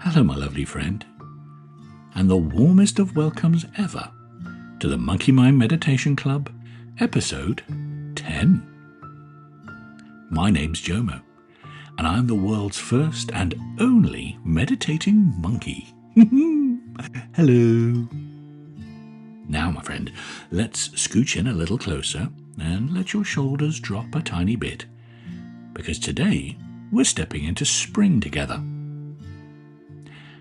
Hello, my lovely friend, and the warmest of welcomes ever to the Monkeymind Meditation Club, episode 10. My name's Jomo, and I'm the world's first and only meditating monkey. Hello. Now, my friend, let's scooch in a little closer and let your shoulders drop a tiny bit, because today we're stepping into spring together.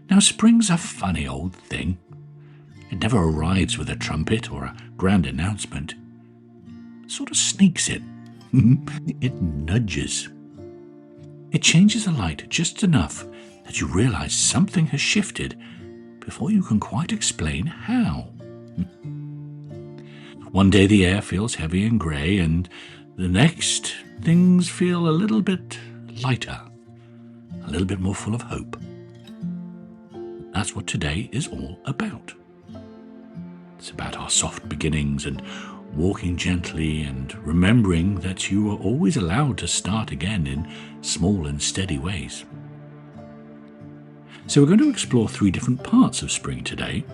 Now, spring's a funny old thing. It never arrives with a trumpet or a grand announcement. It sort of sneaks in. It nudges. It changes the light just enough that you realize something has shifted before you can quite explain how. One day the air feels heavy and grey, and the next things feel a little bit lighter, a little bit more full of hope. That's what today is all about. It's about our soft beginnings and walking gently and remembering that you are always allowed to start again in small and steady ways. So we're going to explore 3 different parts of spring today.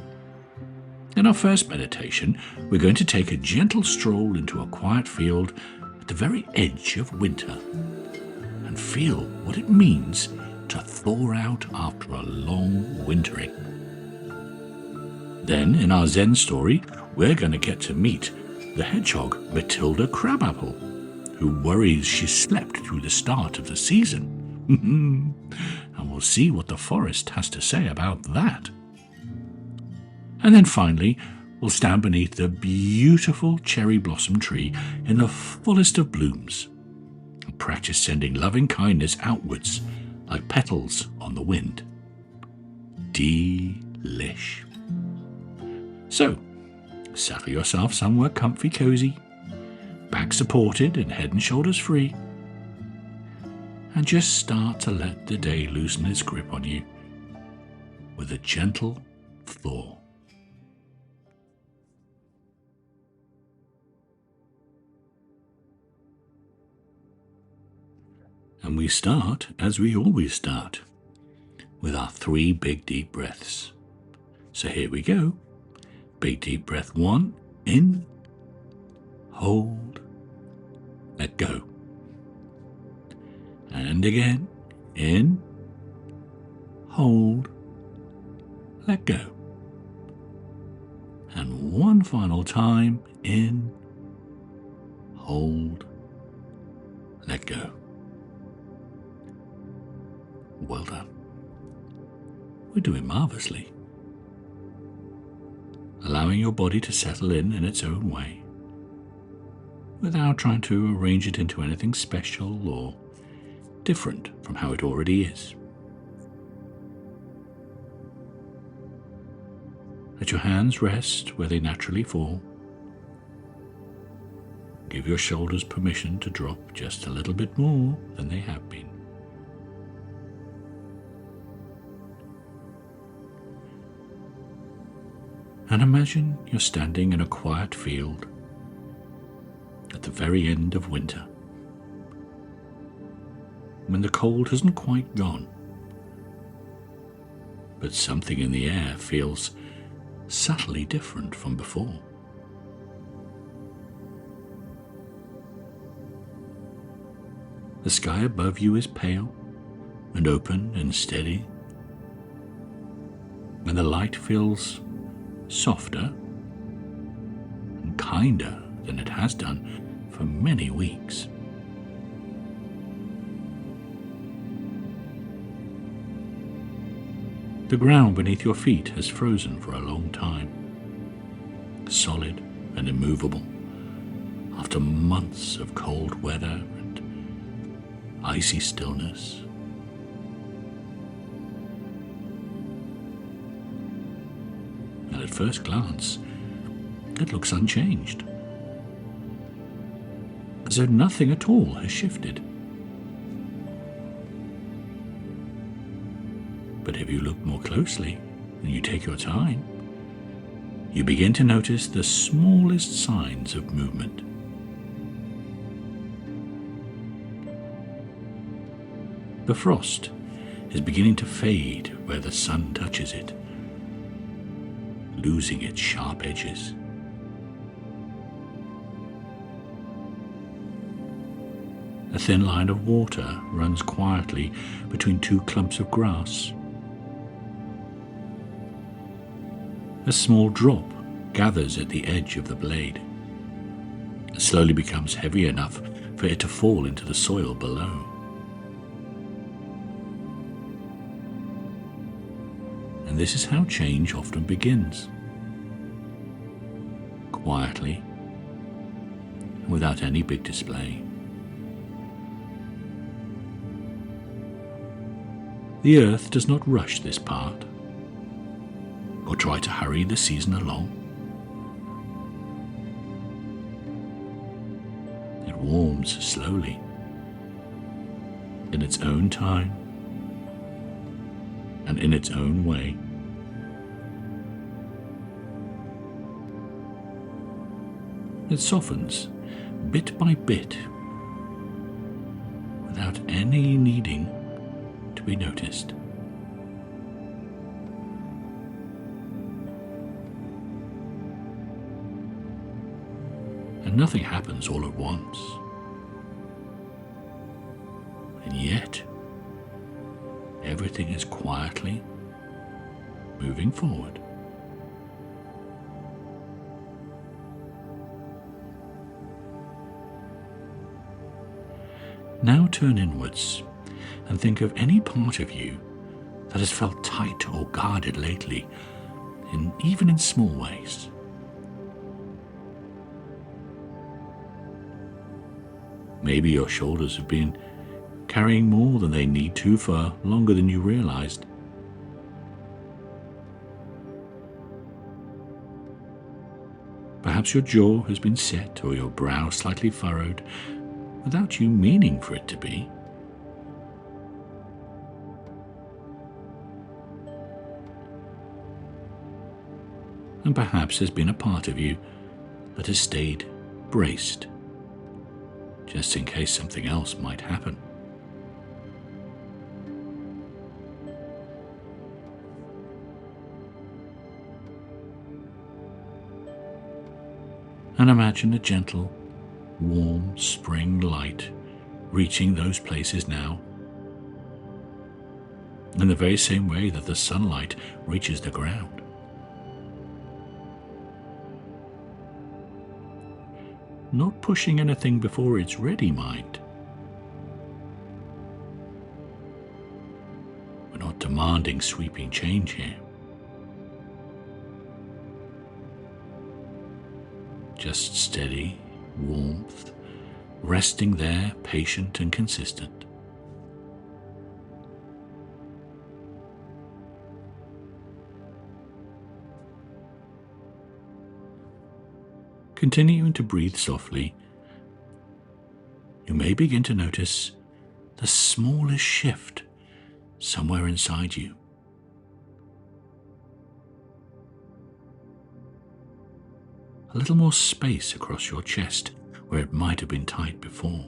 In our first meditation, we're going to take a gentle stroll into a quiet field at the very edge of winter and feel what it means to thaw out after a long wintering. Then, in our Zen story, we're going to get to meet the hedgehog Matilda Crabapple, who worries she slept through the start of the season. And we'll see what the forest has to say about that. And then finally, we'll stand beneath the beautiful cherry blossom tree in the fullest of blooms and practice sending loving kindness outwards like petals on the wind. Delish. So, settle yourself somewhere comfy cozy, back supported and head and shoulders free, and just start to let the day loosen its grip on you with a gentle thaw. And we start, as we always start, with our 3 big deep breaths. So here we go. Big deep breath 1, in, hold, let go. And again, in, hold, let go. And one final time, in, hold, let go. Well done. We're doing marvellously. Allowing your body to settle in its own way, without trying to arrange it into anything special or different from how it already is. Let your hands rest where they naturally fall. Give your shoulders permission to drop just a little bit more than they have been. And imagine you're standing in a quiet field at the very end of winter, when the cold hasn't quite gone, but something in the air feels subtly different from before. The sky above you is pale and open and steady, and the light feels softer and kinder than it has done for many weeks. The ground beneath your feet has frozen for a long time, solid and immovable, after months of cold weather and icy stillness. At first glance, it looks unchanged, as though nothing at all has shifted. But if you look more closely and you take your time, you begin to notice the smallest signs of movement. The frost is beginning to fade where the sun touches it, losing its sharp edges. A thin line of water runs quietly between two clumps of grass. A small drop gathers at the edge of the blade. It slowly becomes heavy enough for it to fall into the soil below. And this is how change often begins. Quietly, without any big display. The earth does not rush this part, or try to hurry the season along. It warms slowly, in its own time, and in its own way. It softens bit by bit, without any needing to be noticed. And nothing happens all at once. And yet, everything is quietly moving forward. Now turn inwards and think of any part of you that has felt tight or guarded lately, even in small ways. Maybe your shoulders have been carrying more than they need to for longer than you realized. Perhaps your jaw has been set or your brow slightly furrowed without you meaning for it to be. And perhaps there's been a part of you that has stayed braced, just in case something else might happen. And imagine a gentle, warm spring light reaching those places now, in the very same way that the sunlight reaches the ground. Not pushing anything before it's ready, mind. We're not demanding sweeping change here. Just steady warmth, resting there, patient and consistent. Continuing to breathe softly, you may begin to notice the smallest shift somewhere inside you. A little more space across your chest where it might have been tight before.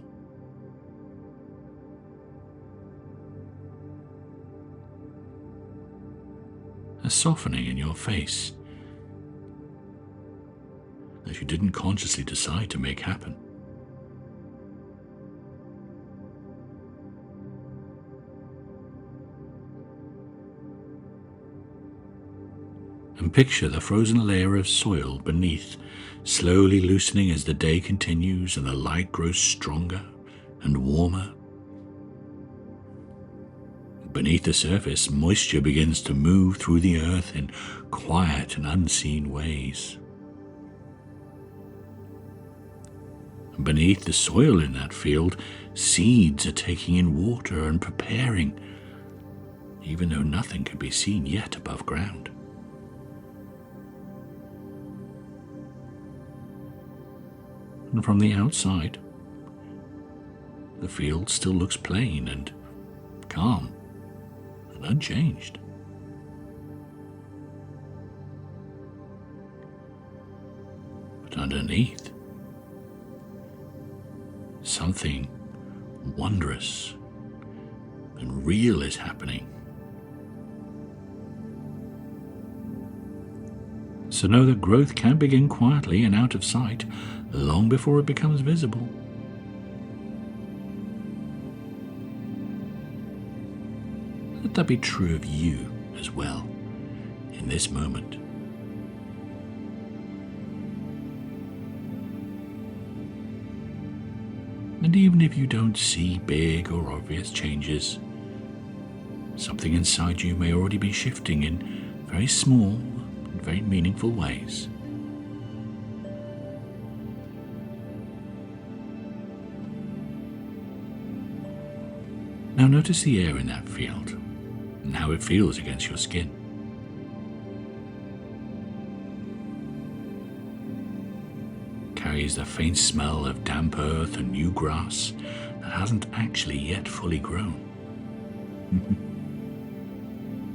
A softening in your face that you didn't consciously decide to make happen. And picture the frozen layer of soil beneath slowly loosening as the day continues and the light grows stronger and warmer. Beneath the surface, moisture begins to move through the earth in quiet and unseen ways. And beneath the soil in that field, seeds are taking in water and preparing, even though nothing can be seen yet above ground. And from the outside, the field still looks plain and calm and unchanged. But underneath, something wondrous and real is happening. So know that growth can begin quietly and out of sight, long before it becomes visible. Let that be true of you as well, in this moment. And even if you don't see big or obvious changes, something inside you may already be shifting in very small and very meaningful ways. Now notice the air in that field and how it feels against your skin. Carries the faint smell of damp earth and new grass that hasn't actually yet fully grown.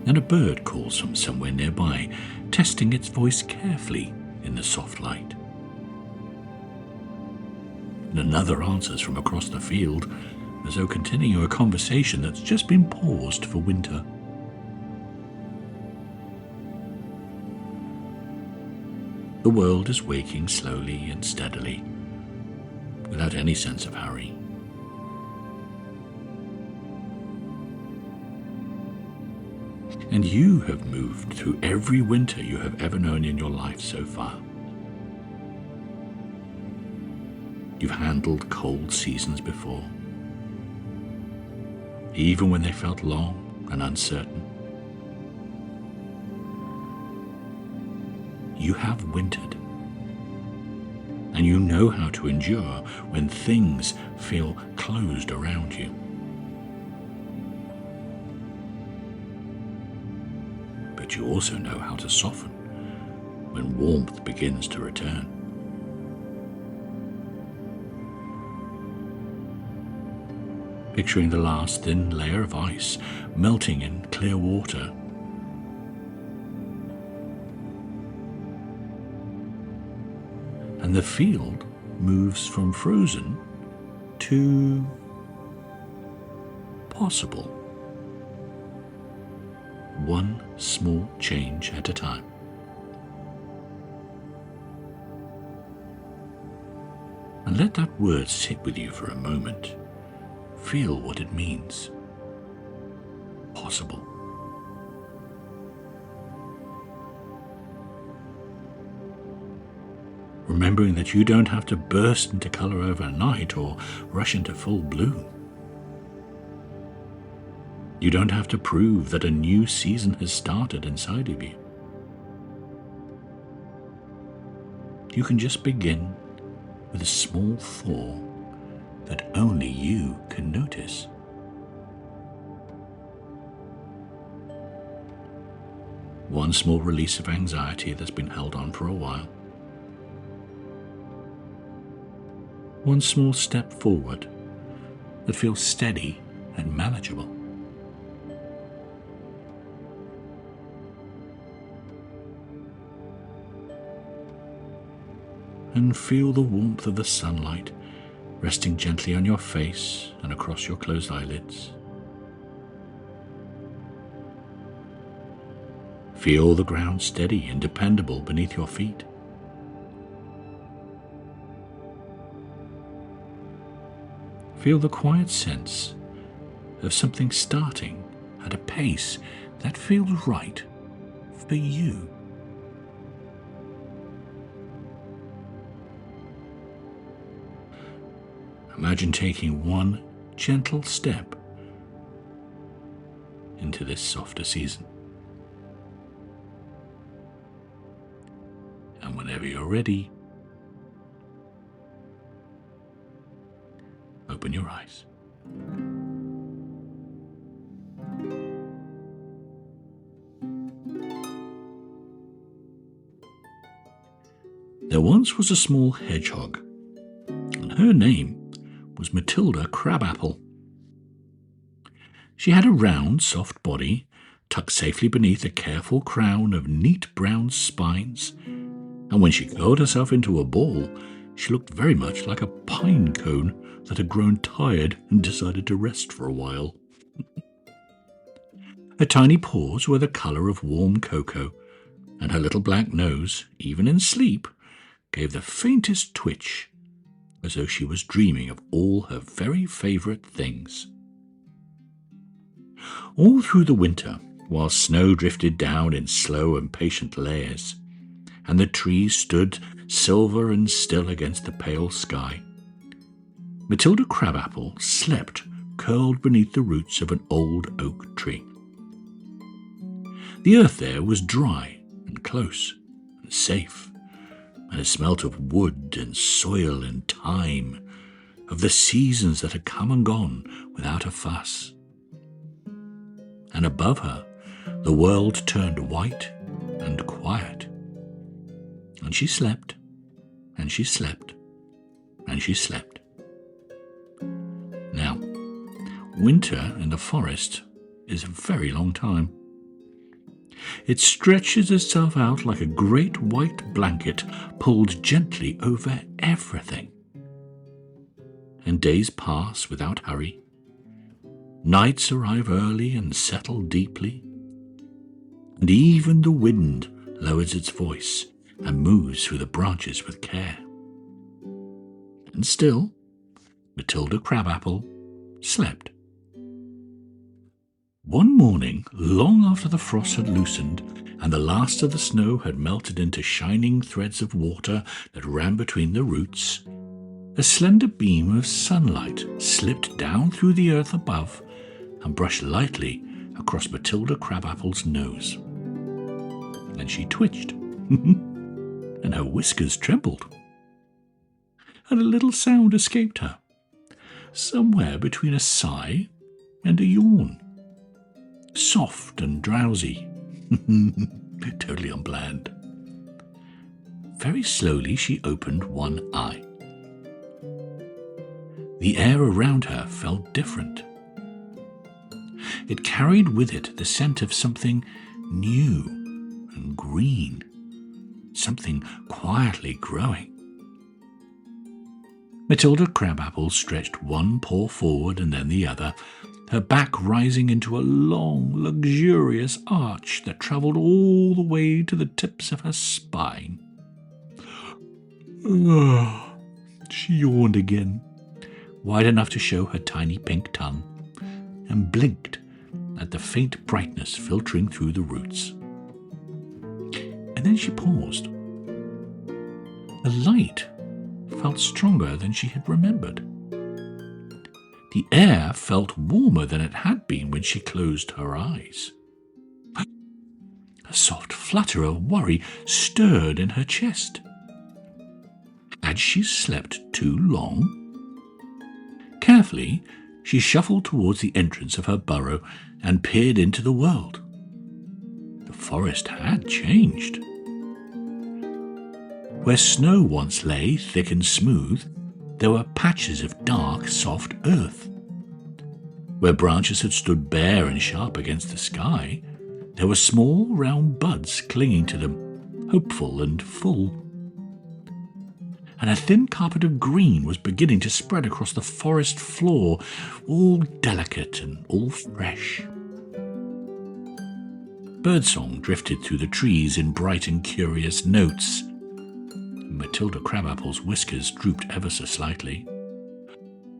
And a bird calls from somewhere nearby, testing its voice carefully in the soft light. And another answers from across the field, as though continuing a conversation that's just been paused for winter. The world is waking slowly and steadily, without any sense of hurry. And you have moved through every winter you have ever known in your life so far. You've handled cold seasons before, even when they felt long and uncertain. You have wintered, and you know how to endure when things feel closed around you. But you also know how to soften when warmth begins to return. Picturing the last thin layer of ice melting in clear water. And the field moves from frozen to possible. One small change at a time. And let that word sit with you for a moment. Feel what it means. Possible. Remembering that you don't have to burst into color overnight or rush into full bloom. You don't have to prove that a new season has started inside of you. You can just begin with a small thaw that only you can notice. One small release of anxiety that's been held on for a while. One small step forward that feels steady and manageable. And feel the warmth of the sunlight resting gently on your face and across your closed eyelids. Feel the ground steady and dependable beneath your feet. Feel the quiet sense of something starting at a pace that feels right for you. Imagine taking one gentle step into this softer season. And whenever you're ready, open your eyes. There once was a small hedgehog, and her name was Matilda Crabapple. She had a round, soft body, tucked safely beneath a careful crown of neat brown spines, and when she curled herself into a ball, she looked very much like a pine cone that had grown tired and decided to rest for a while. Her tiny paws were the colour of warm cocoa, and her little black nose, even in sleep, gave the faintest twitch, as though she was dreaming of all her very favourite things. All through the winter, while snow drifted down in slow and patient layers, and the trees stood silver and still against the pale sky, Matilda Crabapple slept curled beneath the roots of an old oak tree. The earth there was dry and close and safe, and it smelt of wood and soil and time, of the seasons that had come and gone without a fuss. And above her, the world turned white and quiet. And she slept, and she slept, and she slept. Now, winter in the forest is a very long time. It stretches itself out like a great white blanket pulled gently over everything. And days pass without hurry. Nights arrive early and settle deeply. And even the wind lowers its voice and moves through the branches with care. And still, Matilda Crabapple slept. One morning, long after the frost had loosened and the last of the snow had melted into shining threads of water that ran between the roots, a slender beam of sunlight slipped down through the earth above and brushed lightly across Matilda Crabapple's nose. Then she twitched, and her whiskers trembled, and a little sound escaped her, somewhere between a sigh and a yawn. Soft and drowsy, totally unplanned. Very slowly she opened one eye. The air around her felt different. It carried with it the scent of something new and green, something quietly growing. Matilda Crabapple stretched one paw forward and then the other, her back rising into a long, luxurious arch that travelled all the way to the tips of her spine. She yawned again, wide enough to show her tiny pink tongue, and blinked at the faint brightness filtering through the roots. And then she paused. The light felt stronger than she had remembered. The air felt warmer than it had been when she closed her eyes. A soft flutter of worry stirred in her chest. Had she slept too long? Carefully, she shuffled towards the entrance of her burrow and peered into the world. The forest had changed. Where snow once lay thick and smooth, there were patches of dark, soft earth. Where branches had stood bare and sharp against the sky, there were small round buds clinging to them, hopeful and full. And a thin carpet of green was beginning to spread across the forest floor, all delicate and all fresh. Birdsong drifted through the trees in bright and curious notes. Matilda Crabapple's whiskers drooped ever so slightly.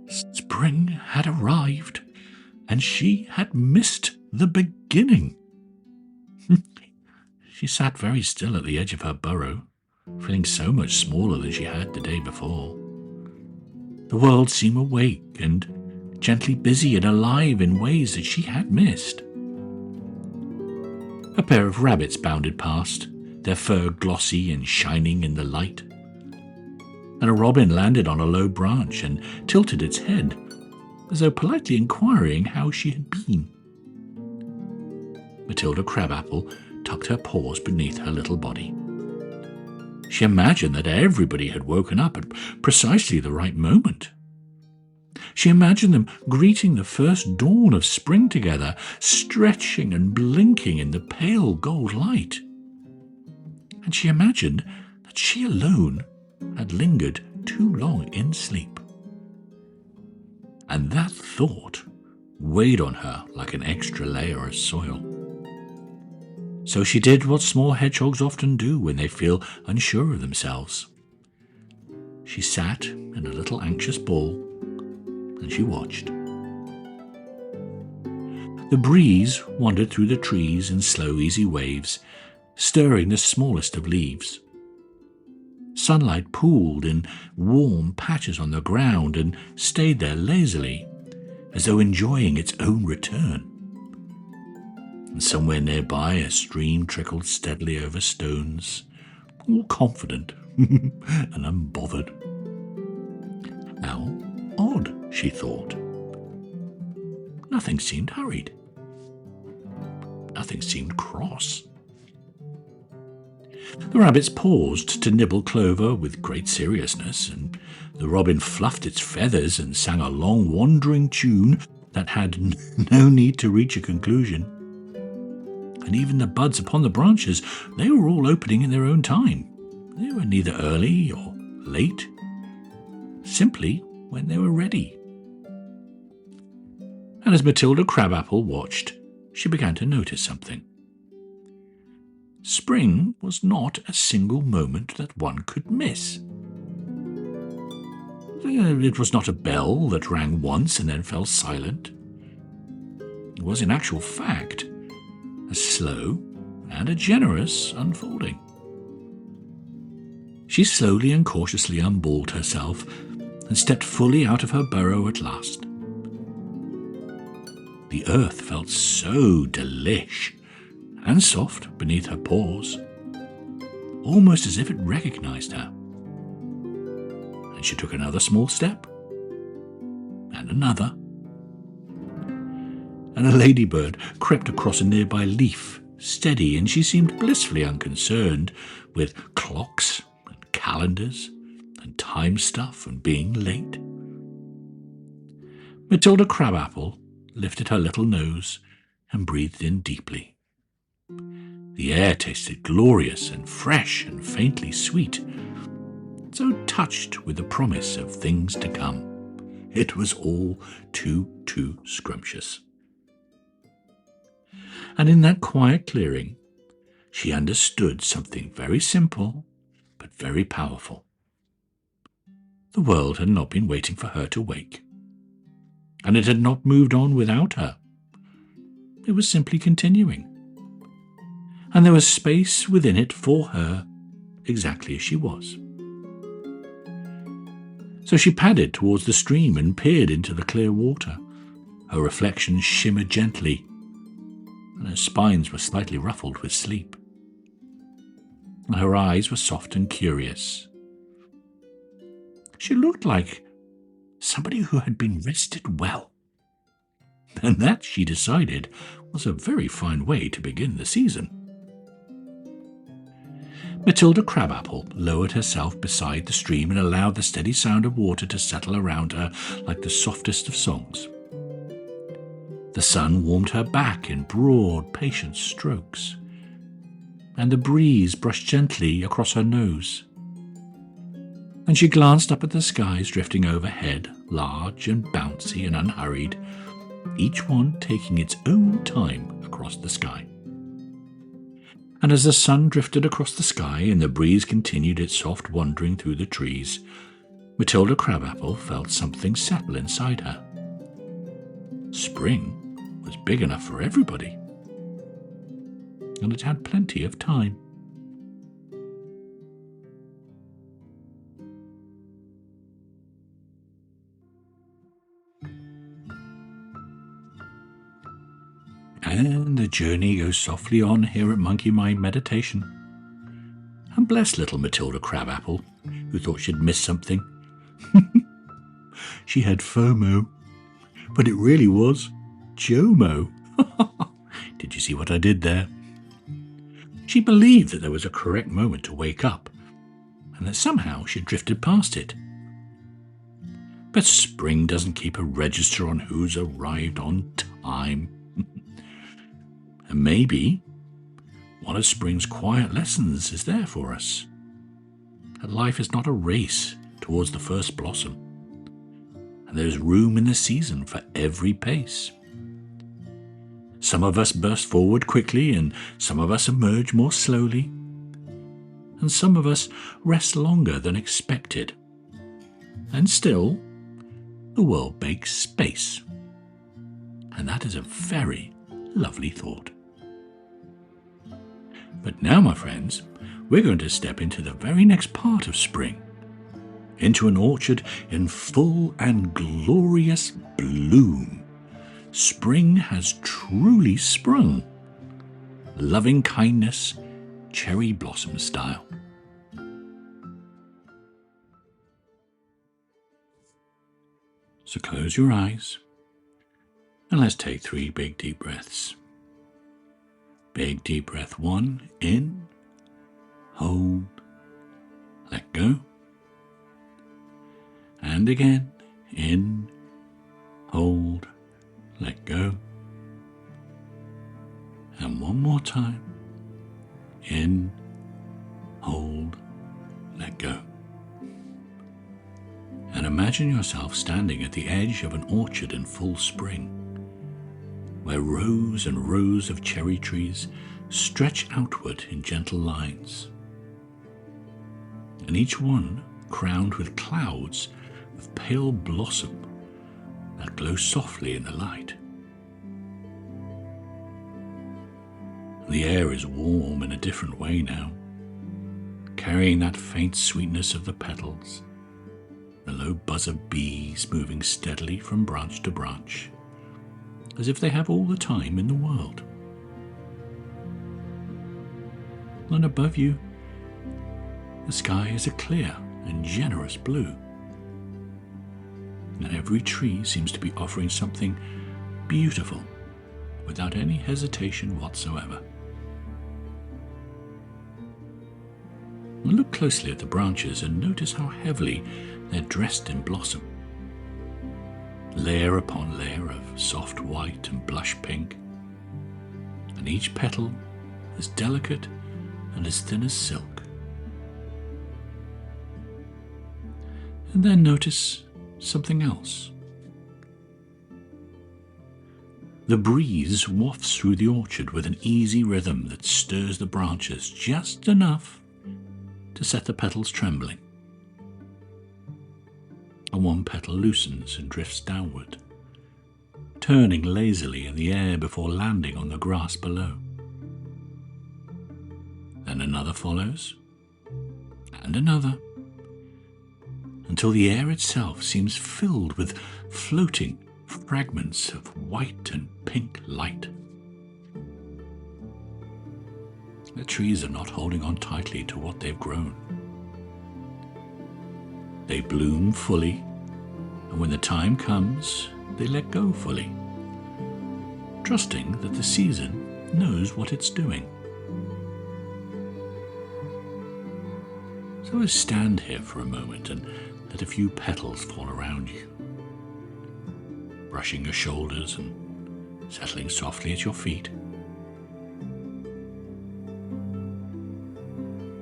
Spring had arrived, and she had missed the beginning. She sat very still at the edge of her burrow, feeling so much smaller than she had the day before. The world seemed awake and gently busy and alive in ways that she had missed. A pair of rabbits bounded past, their fur glossy and shining in the light. And a robin landed on a low branch and tilted its head, as though politely inquiring how she had been. Matilda Crabapple tucked her paws beneath her little body. She imagined that everybody had woken up at precisely the right moment. She imagined them greeting the first dawn of spring together, stretching and blinking in the pale gold light. And she imagined that she alone had lingered too long in sleep. And that thought weighed on her like an extra layer of soil. So she did what small hedgehogs often do when they feel unsure of themselves. She sat in a little anxious ball and she watched. The breeze wandered through the trees in slow, easy waves, stirring the smallest of leaves. Sunlight pooled in warm patches on the ground and stayed there lazily, as though enjoying its own return. And somewhere nearby a stream trickled steadily over stones, all confident and unbothered. How odd, she thought. Nothing seemed hurried. Nothing seemed cross. The rabbits paused to nibble clover with great seriousness, and the robin fluffed its feathers and sang a long wandering tune that had no need to reach a conclusion. And even the buds upon the branches, they were all opening in their own time. They were neither early or late, simply when they were ready. And as Matilda Crabapple watched, she began to notice something. Spring was not a single moment that one could miss. It was not a bell that rang once and then fell silent. It was, in actual fact, a slow and a generous unfolding. She slowly and cautiously unballed herself and stepped fully out of her burrow at last. The earth felt so delish and soft beneath her paws, almost as if it recognized her. And she took another small step, and another, and a ladybird crept across a nearby leaf, steady, and she seemed blissfully unconcerned with clocks and calendars and time stuff and being late. Matilda Crabapple lifted her little nose and breathed in deeply. The air tasted glorious and fresh and faintly sweet, so touched with the promise of things to come. It was all too scrumptious. And in that quiet clearing, she understood something very simple but very powerful. The world had not been waiting for her to wake, and it had not moved on without her. It was simply continuing, and there was space within it for her exactly as she was. So she padded towards the stream and peered into the clear water. Her reflection shimmered gently, and her spines were slightly ruffled with sleep. And her eyes were soft and curious. She looked like somebody who had been rested well. And that, she decided, was a very fine way to begin the season. Matilda Crabapple lowered herself beside the stream and allowed the steady sound of water to settle around her like the softest of songs. The sun warmed her back in broad, patient strokes, and the breeze brushed gently across her nose. And she glanced up at the skies drifting overhead, large and bouncy and unhurried, each one taking its own time across the sky. And as the sun drifted across the sky and the breeze continued its soft wandering through the trees, Matilda Crabapple felt something settle inside her. Spring was big enough for everybody, and it had plenty of time. And the journey goes softly on here at Monkeymind Meditation. And bless little Matilda Crabapple, who thought she'd missed something. She had FOMO, but it really was Jomo. Did you see what I did there? She believed that there was a correct moment to wake up, and that somehow she drifted past it. But spring doesn't keep a register on who's arrived on time. And maybe one of spring's quiet lessons is there for us. That life is not a race towards the first blossom, and there is room in the season for every pace. Some of us burst forward quickly, and some of us emerge more slowly, and some of us rest longer than expected. And still, the world makes space. And that is a very lovely thought. But now, my friends, we're going to step into the very next part of spring, into an orchard in full and glorious bloom. Spring has truly sprung, loving kindness, cherry blossom style. So close your eyes and let's take 3 big deep breaths. Big deep breath 1, in, hold, let go. And again, in, hold, let go. And one more time, in, hold, let go. And imagine yourself standing at the edge of an orchard in full spring, where rows and rows of cherry trees stretch outward in gentle lines, and each one crowned with clouds of pale blossom that glow softly in the light. The air is warm in a different way now, carrying that faint sweetness of the petals, the low buzz of bees moving steadily from branch to branch, as if they have all the time in the world. And above you, the sky is a clear and generous blue, and every tree seems to be offering something beautiful without any hesitation whatsoever. And look closely at the branches and notice how heavily they're dressed in blossom. Layer upon layer of soft white and blush pink, and each petal as delicate and as thin as silk. And then notice something else. The breeze wafts through the orchard with an easy rhythm that stirs the branches just enough to set the petals trembling. And one petal loosens and drifts downward, turning lazily in the air before landing on the grass below. Then another follows, and another, until the air itself seems filled with floating fragments of white and pink light. The trees are not holding on tightly to what they've grown. They bloom fully, and when the time comes, they let go fully, trusting that the season knows what it's doing. So let's stand here for a moment and let a few petals fall around you, brushing your shoulders and settling softly at your feet.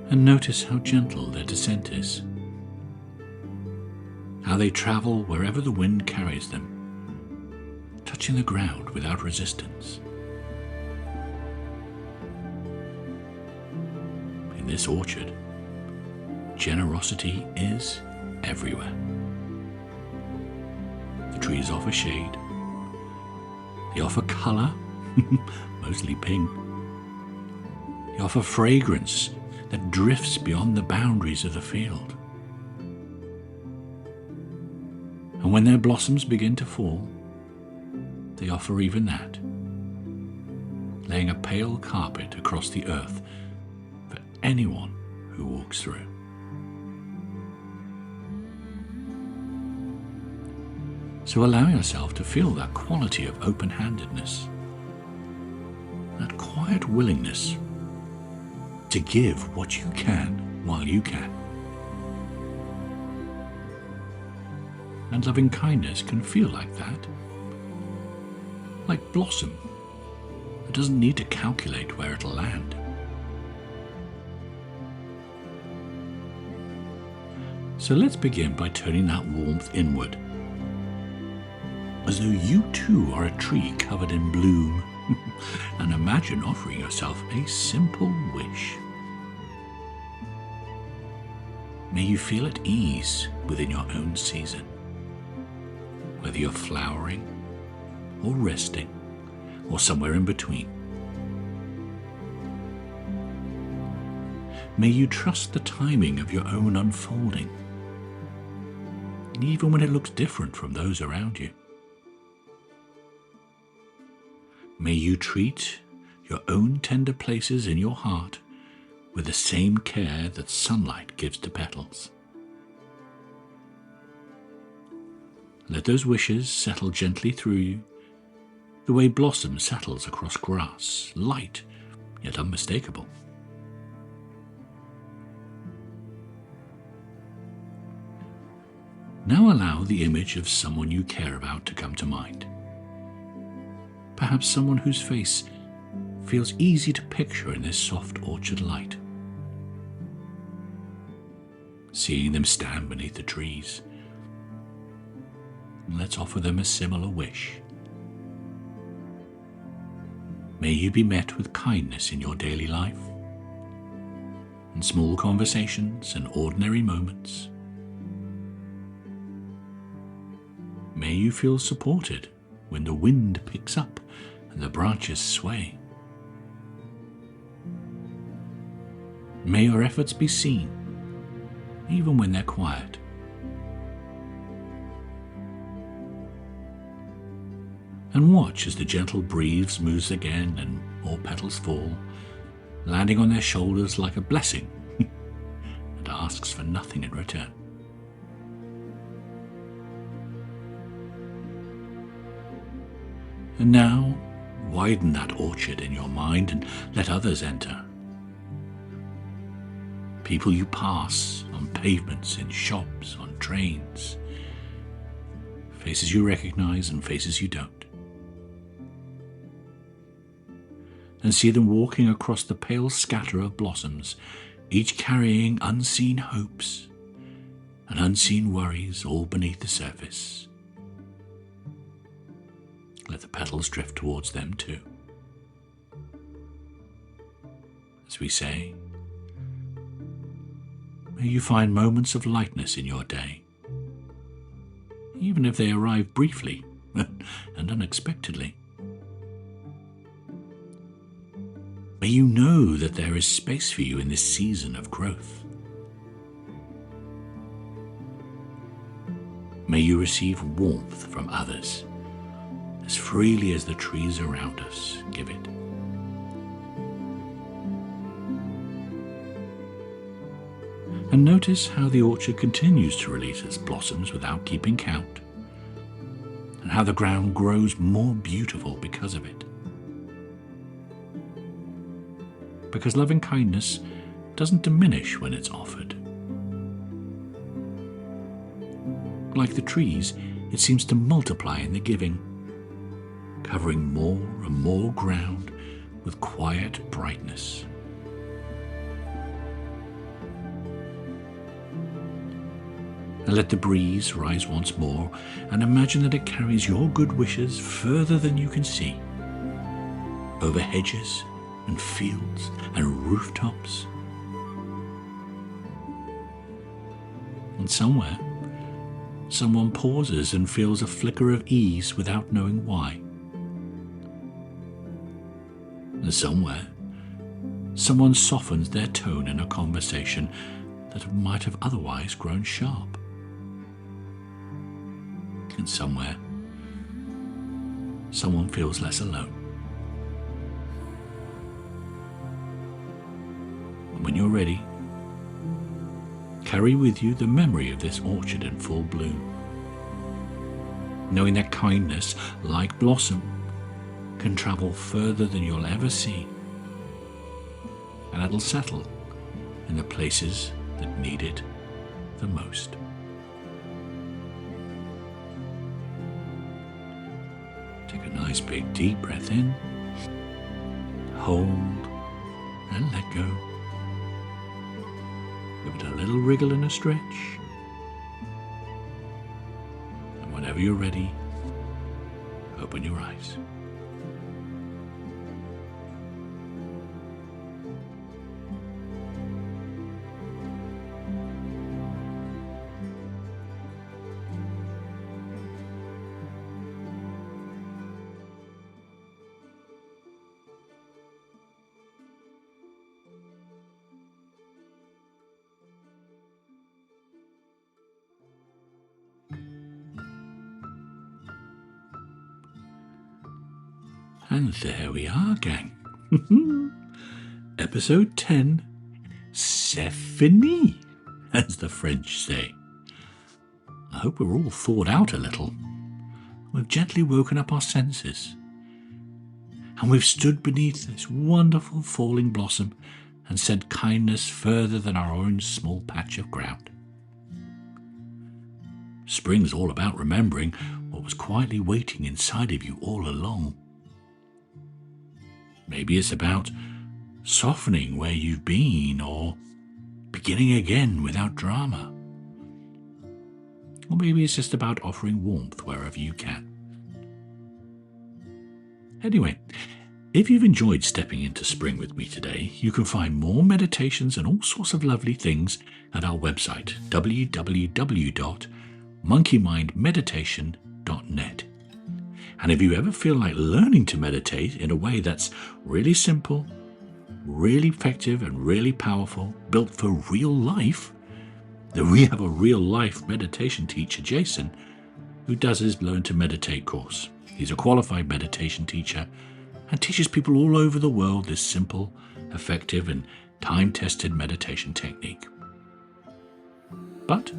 And notice how gentle their descent is, how they travel wherever the wind carries them, touching the ground without resistance. In this orchard, generosity is everywhere. The trees offer shade, they offer colour, mostly pink, they offer fragrance that drifts beyond the boundaries of the field. And when their blossoms begin to fall, they offer even that, laying a pale carpet across the earth for anyone who walks through. So allow yourself to feel that quality of open-handedness, that quiet willingness to give what you can while you can. And loving kindness can feel like that, like blossom that doesn't need to calculate where it'll land. So let's begin by turning that warmth inward, as though you too are a tree covered in bloom And imagine offering yourself a simple wish. May you feel at ease within your own season, whether you're flowering or resting or somewhere in between. May you trust the timing of your own unfolding, even when it looks different from those around you. May you treat your own tender places in your heart with the same care that sunlight gives to petals. Let those wishes settle gently through you, the way blossom settles across grass, light yet unmistakable. Now allow the image of someone you care about to come to mind. Perhaps someone whose face feels easy to picture in this soft orchard light. Seeing them stand beneath the trees, let's offer them a similar wish. May you be met with kindness in your daily life, in small conversations and ordinary moments. May you feel supported when the wind picks up and the branches sway. May your efforts be seen, even when they're quiet. And watch as the gentle breeze moves again and more petals fall, landing on their shoulders like a blessing and asks for nothing in return. And now, widen that orchard in your mind and let others enter. People you pass on pavements, in shops, on trains. Faces you recognize and faces you don't. And see them walking across the pale scatter of blossoms, each carrying unseen hopes and unseen worries all beneath the surface. Let the petals drift towards them too. As we say, may you find moments of lightness in your day, even if they arrive briefly and unexpectedly. May you know that there is space for you in this season of growth. May you receive warmth from others as freely as the trees around us give it. And notice how the orchard continues to release its blossoms without keeping count, and how the ground grows more beautiful because of it. Because loving kindness doesn't diminish when it's offered. Like the trees, it seems to multiply in the giving, covering more and more ground with quiet brightness. And let the breeze rise once more, and imagine that it carries your good wishes further than you can see, over hedges and fields and rooftops. And somewhere, someone pauses and feels a flicker of ease without knowing why. And somewhere, someone softens their tone in a conversation that might have otherwise grown sharp. And somewhere, someone feels less alone. And when you're ready, carry with you the memory of this orchard in full bloom, knowing that kindness, like blossom, can travel further than you'll ever see, and it'll settle in the places that need it the most. Take a nice big deep breath in, hold, and let go. Give it a little wriggle and a stretch, and whenever you're ready, open your eyes. And there we are, gang. Episode 10, c'est fini, as the French say. I hope we're all thawed out a little. We've gently woken up our senses. And we've stood beneath this wonderful falling blossom and said kindness further than our own small patch of ground. Spring's all about remembering what was quietly waiting inside of you all along. Maybe it's about softening where you've been, or beginning again without drama. Or maybe it's just about offering warmth wherever you can. Anyway, if you've enjoyed stepping into spring with me today, you can find more meditations and all sorts of lovely things at our website, www.monkeymindmeditation.net. And if you ever feel like learning to meditate in a way that's really simple, really effective and really powerful, built for real life, then we have a real life meditation teacher, Jason, who does his Learn to Meditate course. He's a qualified meditation teacher and teaches people all over the world this simple, effective and time-tested meditation technique. But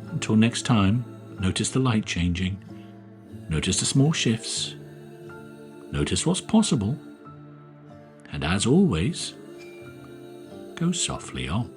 until next time, notice the light changing, notice the small shifts, notice what's possible, and as always, go softly on.